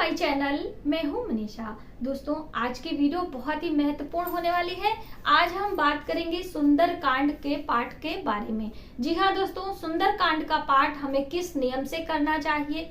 My channel. मैं हूं मनीषा। दोस्तों, आज की वीडियो बहुत ही महत्वपूर्ण होने वाली है। आज हम बात करेंगे सुंदरकांड के पाठ के बारे में। जी हाँ दोस्तों, सुंदरकांड का पाठ हमें किस नियम से करना चाहिए,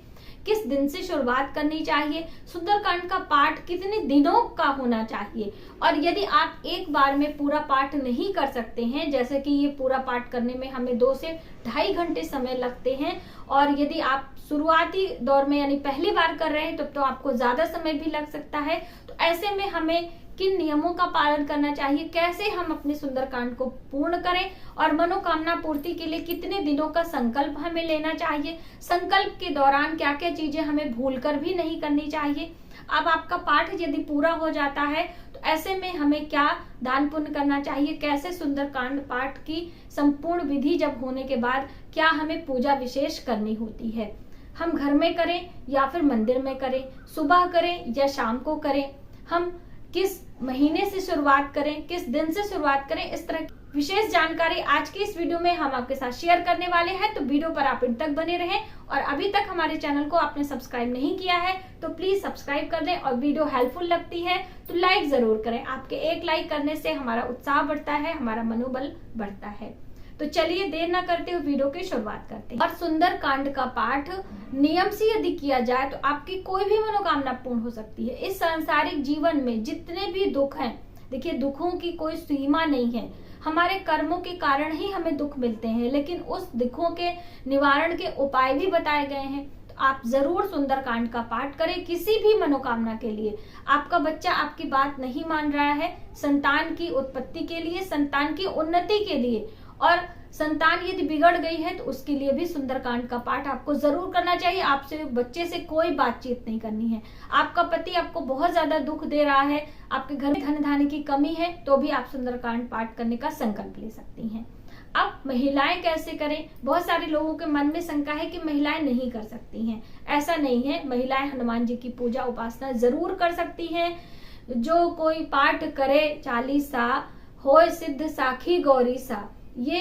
किस दिन से शुरुआत करनी चाहिए, सुंदरकांड का पाठ कितने दिनों का होना चाहिए, और यदि आप एक बार में पूरा पाठ नहीं कर सकते हैं, जैसे कि ये पूरा पाठ करने में हमें 2 से ढाई घंटे समय लगते हैं, और यदि आप शुरुआती दौर में यानी पहली बार कर रहे हैं तब तो आपको ज्यादा समय भी लग सकता है। तो ऐसे में हमें किन नियमों का पालन करना चाहिए, कैसे हम अपने सुंदरकांड को पूर्ण करें, और मनोकामना पूर्ति के लिए कितने दिनों का संकल्प हमें लेना चाहिए, संकल्प के दौरान क्या क्या चीजें हमें भूलकर भी नहीं करनी चाहिए। अब आपका पाठ यदि पूरा हो जाता है तो ऐसे में हमें क्या दान पुण्य करना चाहिए, कैसे सुंदरकांड पाठ की संपूर्ण विधि जब होने के बाद क्या हमें पूजा विशेष करनी होती है, हम घर में करें या फिर मंदिर में करें, सुबह करें या शाम को करें, हम किस महीने से शुरुआत करें, किस दिन से शुरुआत करें, इस तरह की विशेष जानकारी आज की इस वीडियो में हम आपके साथ शेयर करने वाले हैं। तो वीडियो पर आप अंत तक बने रहें, और अभी तक हमारे चैनल को आपने सब्सक्राइब नहीं किया है तो प्लीज सब्सक्राइब कर दें, और वीडियो हेल्पफुल लगती है तो लाइक जरूर करें। आपके एक लाइक करने से हमारा उत्साह बढ़ता है, हमारा मनोबल बढ़ता है। तो चलिए देर न करते हुए वीडियो की शुरुआत करते हैं। और सुंदरकांड का पाठ नियम से यदि किया जाए तो आपकी कोई भी मनोकामना पूर्ण हो सकती है। इस सांसारिक जीवन में जितने भी दुख हैं, देखिए दुखों की कोई सीमा नहीं है। हमारे कर्मों के कारण ही हमें दुख मिलते हैं, लेकिन उस दुखों के निवारण के उपाय भी बताए गए हैं। तो आप जरूर सुंदरकांड का पाठ करें किसी भी मनोकामना के लिए। आपका बच्चा आपकी बात नहीं मान रहा है, संतान की उत्पत्ति के लिए, संतान की उन्नति के लिए, और संतान यदि बिगड़ गई है तो उसके लिए भी सुंदरकांड का पाठ आपको जरूर करना चाहिए। आपसे बच्चे से कोई बातचीत नहीं करनी है। आपका पति आपको बहुत ज्यादा दुख दे रहा है, आपके घर में धन धान्य की कमी है, तो भी आप सुंदरकांड पाठ करने का संकल्प ले सकती हैं। अब महिलाएं कैसे करें? बहुत सारे लोगों के मन में शंका है कि महिलाएं नहीं कर सकती हैं। ऐसा नहीं है, महिलाएं हनुमान जी की पूजा उपासना जरूर कर सकती हैं। जो कोई पाठ करे 40 होय सिद्ध साखी गौरी सा, ये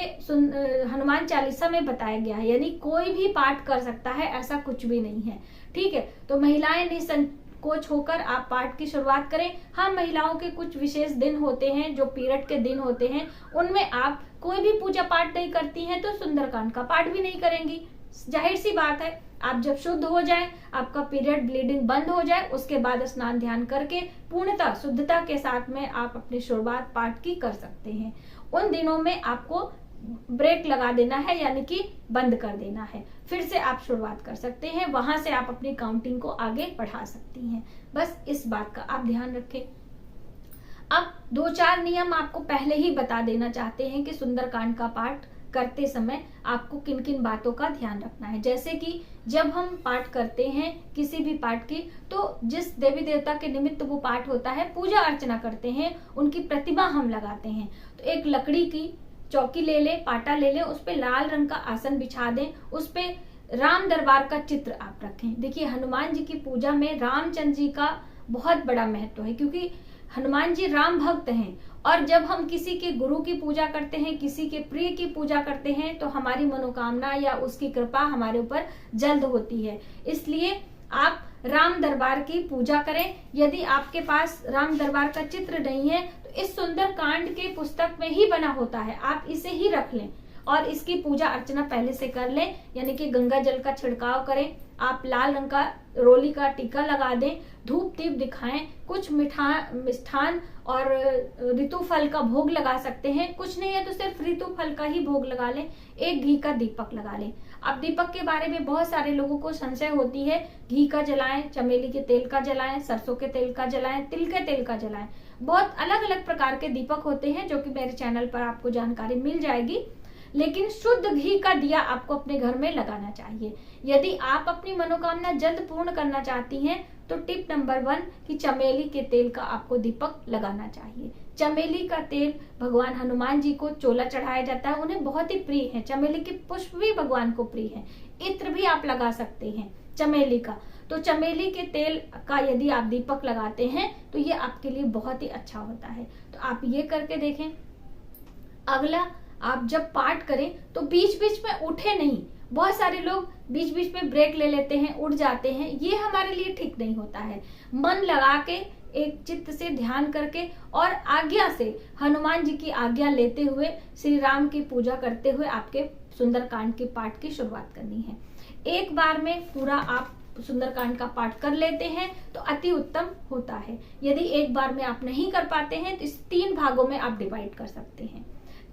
हनुमान चालीसा में बताया गया है, यानी कोई भी पाठ कर सकता है, ऐसा कुछ भी नहीं है। ठीक है, तो महिलाएं निसंकोच होकर आप पाठ की शुरुआत करें। हाँ, महिलाओं के कुछ विशेष दिन होते हैं, जो पीरियड के दिन होते हैं, उनमें आप कोई भी पूजा पाठ नहीं करती हैं तो सुंदरकांड का पाठ भी नहीं करेंगी। जाहिर सी बात है, आप जब शुद्ध हो जाए, आपका पीरियड ब्लीडिंग बंद हो जाए, उसके बाद स्नान ध्यान करके पूर्णतः शुद्धता के साथ में आप अपनी शुरुआत पाठ की कर सकते हैं। उन दिनों में आपको ब्रेक लगा देना है, यानी कि बंद कर देना है, फिर से आप शुरुआत कर सकते हैं। वहां से आप अपनी काउंटिंग को आगे बढ़ा सकती हैं। बस इस बात का आप ध्यान रखें। अब 2-4 नियम आपको पहले ही बता देना चाहते हैं कि सुंदरकांड का पाठ करते समय आपको किन किन बातों का ध्यान रखना है। जैसे कि जब हम पाठ करते हैं किसी भी पाठ की, तो जिस देवी देवता के निमित्त वो पाठ होता है, पूजा अर्चना करते हैं, उनकी प्रतिमा हम लगाते हैं, तो एक लकड़ी की चौकी ले ले, पाटा ले ले, उस पे लाल रंग का आसन बिछा दें, उस पे राम दरबार का चित्र आप रखें। देखिए, हनुमान जी की पूजा में रामचंद्र जी का बहुत बड़ा महत्व है, क्योंकि हनुमान जी राम भक्त हैं, और जब हम किसी के गुरु की पूजा करते हैं, किसी के प्रिय की पूजा करते हैं, तो हमारी मनोकामना या उसकी कृपा हमारे ऊपर जल्द होती है। इसलिए आप राम दरबार की पूजा करें। यदि आपके पास राम दरबार का चित्र नहीं है तो इस सुंदरकांड के पुस्तक में ही बना होता है, आप इसे ही रख लें और इसकी पूजा अर्चना पहले से कर लें, यानी कि गंगा जल का छिड़काव करें, आप लाल रंग का रोली का टीका लगा दें, धूप दीप दिखाएं, कुछ मिष्ठान और ऋतु फल का भोग लगा सकते हैं। कुछ नहीं है तो सिर्फ ऋतु फल का ही भोग लगा लें, एक घी का दीपक लगा लें। अब दीपक के बारे में बहुत सारे लोगों को संशय होती है। घी का जलाएं, चमेली के तेल का जलाएं, सरसों के तेल का जलाएं, तिल के तेल का जलाएं। बहुत अलग अलग प्रकार के दीपक होते हैं, जो कि मेरे चैनल पर आपको जानकारी मिल जाएगी, लेकिन शुद्ध घी का दिया आपको अपने घर में लगाना चाहिए। यदि आप अपनी मनोकामना जल्द पूर्ण करना चाहती हैं तो टिप नंबर 1 कि चमेली के तेल का आपको दीपक लगाना चाहिए। चमेली का तेल भगवान हनुमान जी को चोला चढ़ाया जाता है, उन्हें बहुत ही प्रिय है। चमेली के पुष्प भी भगवान को प्रिय है। इत्र भी आप लगा सकते हैं चमेली का। तो चमेली के तेल का यदि आप दीपक लगाते हैं तो ये आपके लिए बहुत ही अच्छा होता है। तो आप ये करके देखें। अगला, आप जब पाठ करें तो बीच बीच में उठे नहीं, बहुत सारे लोग बीच बीच में ब्रेक ले लेते हैं, उठ जाते हैं, ये हमारे लिए ठीक नहीं होता है। मन लगा के एक चित्त से ध्यान करके और आज्ञा से, हनुमान जी की आज्ञा लेते हुए, श्री राम की पूजा करते हुए आपके सुंदरकांड के पाठ की शुरुआत करनी है। एक बार में पूरा आप सुंदरकांड का पाठ कर लेते हैं तो अति उत्तम होता है। यदि एक बार में आप नहीं कर पाते हैं तो इस 3 भागों में आप डिवाइड कर सकते हैं।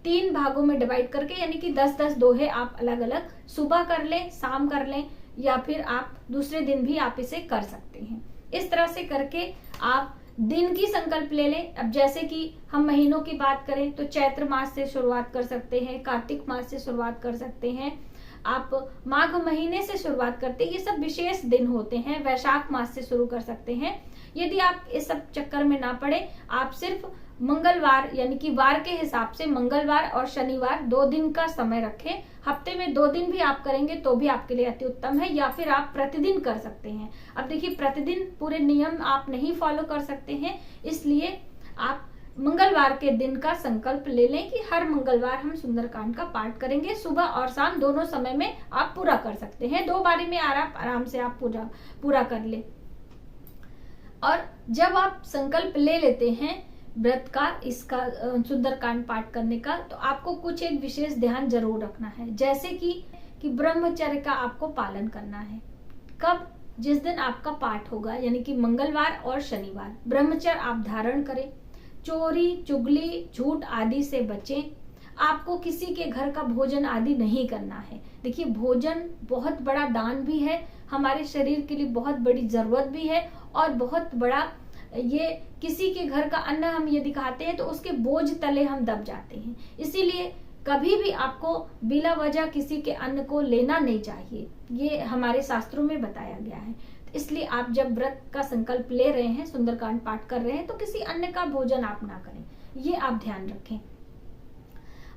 3 भागों में डिवाइड करके, यानी कि 10-10 दोहे आप अलग अलग सुबह कर लें, शाम कर लें, या फिर आप दूसरे दिन भी आप इसे कर सकते हैं। इस तरह से करके आप दिन की संकल्प ले लें। अब जैसे कि हम महीनों की बात करें तो चैत्र मास से शुरुआत कर सकते हैं, कार्तिक मास से शुरुआत कर सकते हैं, आप माघ महीने से शुरुआत करते हैं, ये सब विशेष दिन होते हैं। वैशाख मास से शुरू कर सकते हैं। यदि आप इस सब चक्कर में ना पड़े, आप सिर्फ मंगलवार यानी कि वार के हिसाब से मंगलवार और शनिवार 2 दिन का समय रखें। हफ्ते में 2 दिन भी आप करेंगे तो भी आपके लिए अति उत्तम है, या फिर आप प्रतिदिन कर सकते हैं। अब देखिए, प्रतिदिन पूरे नियम आप नहीं फॉलो कर सकते हैं, इसलिए आप मंगलवार के दिन का संकल्प ले लें कि हर मंगलवार हम सुंदरकांड का पाठ करेंगे। सुबह और शाम दोनों समय में आप पूरा कर सकते हैं। 2 बारी में आराम से आप पूरा कर ले। और जब आप संकल्प ले लेते हैं व्रत का, इसका सुंदरकांड पाठ करने का, तो आपको कुछ एक विशेष ध्यान जरूर रखना है। जैसे कि ब्रह्मचर्य का आपको पालन करना है। कब? जिस दिन आपका पाठ होगा, यानी कि मंगलवार और शनिवार, ब्रह्मचर्य आप धारण करें। चोरी, चुगली, झूठ आदि से बचें। आपको किसी के घर का भोजन आदि नहीं करना है। देखिए, भोजन बहुत बड़ा दान भी है, हमारे शरीर के लिए बहुत बड़ी जरूरत भी है, और बहुत बड़ा ये किसी के घर का अन्न हम यदि खाते हैं तो उसके बोझ तले हम दब जाते हैं। इसीलिए कभी भी आपको बिला वजह किसी के अन्न को लेना नहीं चाहिए, ये हमारे शास्त्रों में बताया गया है। इसलिए आप जब व्रत का संकल्प ले रहे हैं, सुंदरकांड पाठ कर रहे हैं, तो किसी अन्य का भोजन आप ना करें, ये आप ध्यान रखें।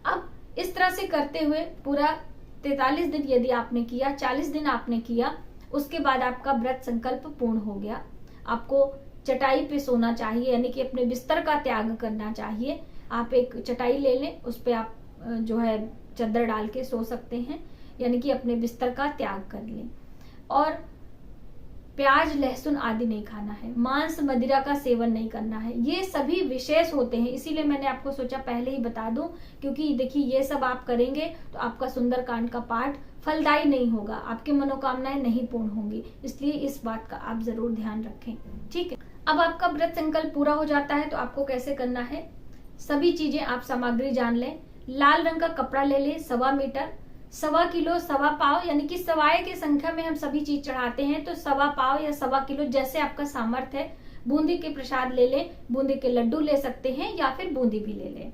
अब इस तरह से करते हुए पूरा 43 दिन यदि आपने किया, 40 दिन आपने किया, उसके बाद आपका व्रत संकल्प पूर्ण हो गया। आपको चटाई पे सोना चाहिए, यानी कि अपने बिस्तर का त्याग करना चाहिए। आप एक चटाई ले लें, उस पे आप जो है चादर डाल के सो सकते हैं, यानी कि अपने बिस्तर का त्याग कर लें। और प्याज, लहसुन आदि नहीं खाना है, मांस, मदिरा का सेवन नहीं करना है। ये सभी विशेष होते हैं, इसीलिए मैंने आपको सोचा पहले ही बता दूं, क्योंकि देखिए ये सब आप करेंगे तो आपका सुंदरकांड का पाठ फलदायी नहीं होगा, आपकी मनोकामनाएं नहीं पूर्ण होंगी। इसलिए इस बात का आप जरूर ध्यान रखें, ठीक है। अब आपका व्रत संकल्प पूरा हो जाता है तो आपको कैसे करना है, सभी चीजें आप सामग्री जान लें। लाल रंग का कपड़ा ले लें, 1.25 मीटर, 1.25 किलो, 1.25 पाव, यानी कि सवाए की संख्या में हम सभी चीज चढ़ाते हैं, तो 1.25 पाव या 1.25 किलो, जैसे आपका सामर्थ्य है। बूंदी के प्रसाद ले लें, बूंदी के लड्डू ले सकते हैं, या फिर बूंदी भी ले लें।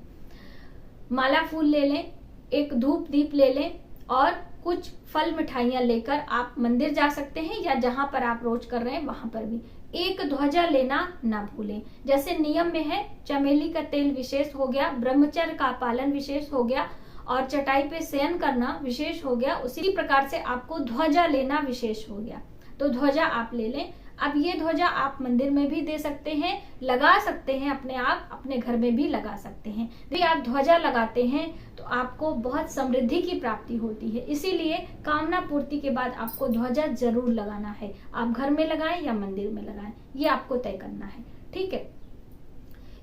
माला फूल ले लें, एक धूप दीप ले लें, और कुछ फल मिठाइयां लेकर आप मंदिर जा सकते हैं, या जहां पर आप रोज कर रहे हैं वहां पर भी। एक ध्वजा लेना ना भूलें, जैसे नियम में है। चमेली का तेल विशेष हो गया, ब्रह्मचर्य का पालन विशेष हो गया, और चटाई पे शयन करना विशेष हो गया। उसी प्रकार से आपको ध्वजा लेना विशेष हो गया, तो ध्वजा आप ले लें। अब ये ध्वजा आप मंदिर में भी दे सकते हैं, लगा सकते हैं, अपने आप अपने घर में भी लगा सकते हैं। यदि आप ध्वजा लगाते हैं तो आपको बहुत समृद्धि की प्राप्ति होती है, इसीलिए कामना पूर्ति के बाद आपको ध्वजा जरूर लगाना है। आप घर में लगाएं या मंदिर में लगाएं, ये आपको तय करना है, ठीक है।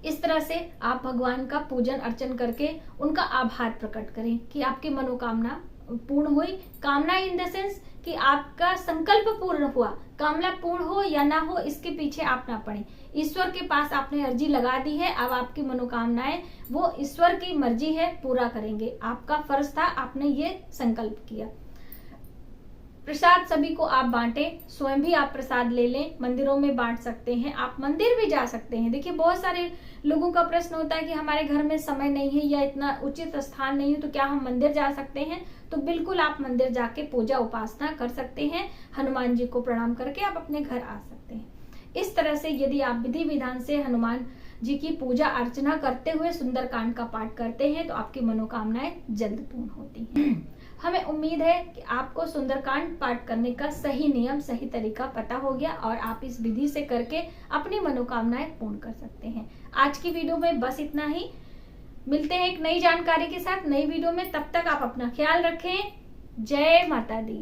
इस तरह से आप भगवान का पूजन अर्चन करके उनका आभार प्रकट करें कि आपकी मनोकामना पूर्ण हुई। कामना इन द सेंस कि आपका संकल्प पूर्ण हुआ। कामना पूर्ण हो या ना हो इसके पीछे आप ना पड़े, ईश्वर के पास आपने अर्जी लगा दी है। अब आपकी मनोकामनाएं वो ईश्वर की मर्जी है, पूरा करेंगे। आपका फर्ज था, आपने ये संकल्प किया। प्रसाद सभी को आप बांटें, स्वयं भी आप प्रसाद ले लें, मंदिरों में बांट सकते हैं, आप मंदिर भी जा सकते हैं। देखिए बहुत सारे लोगों का प्रश्न होता है कि हमारे घर में समय नहीं है या इतना उचित स्थान नहीं है, तो क्या हम मंदिर जा सकते हैं? तो बिल्कुल आप मंदिर जाके पूजा उपासना कर सकते हैं, हनुमान जी को प्रणाम करके आप अपने घर आ सकते हैं। इस तरह से यदि आप विधि विधान से हनुमान जी की पूजा अर्चना करते हुए सुंदरकांड का पाठ करते हैं तो आपकी मनोकामनाएं जल्द पूर्ण होती हैं। हमें उम्मीद है कि आपको सुंदरकांड पाठ करने का सही नियम, सही तरीका पता हो गया और आप इस विधि से करके अपनी मनोकामनाएं पूर्ण कर सकते हैं। आज की वीडियो में बस इतना ही। मिलते हैं एक नई जानकारी के साथ नई वीडियो में। तब तक आप अपना ख्याल रखें। जय माता दी।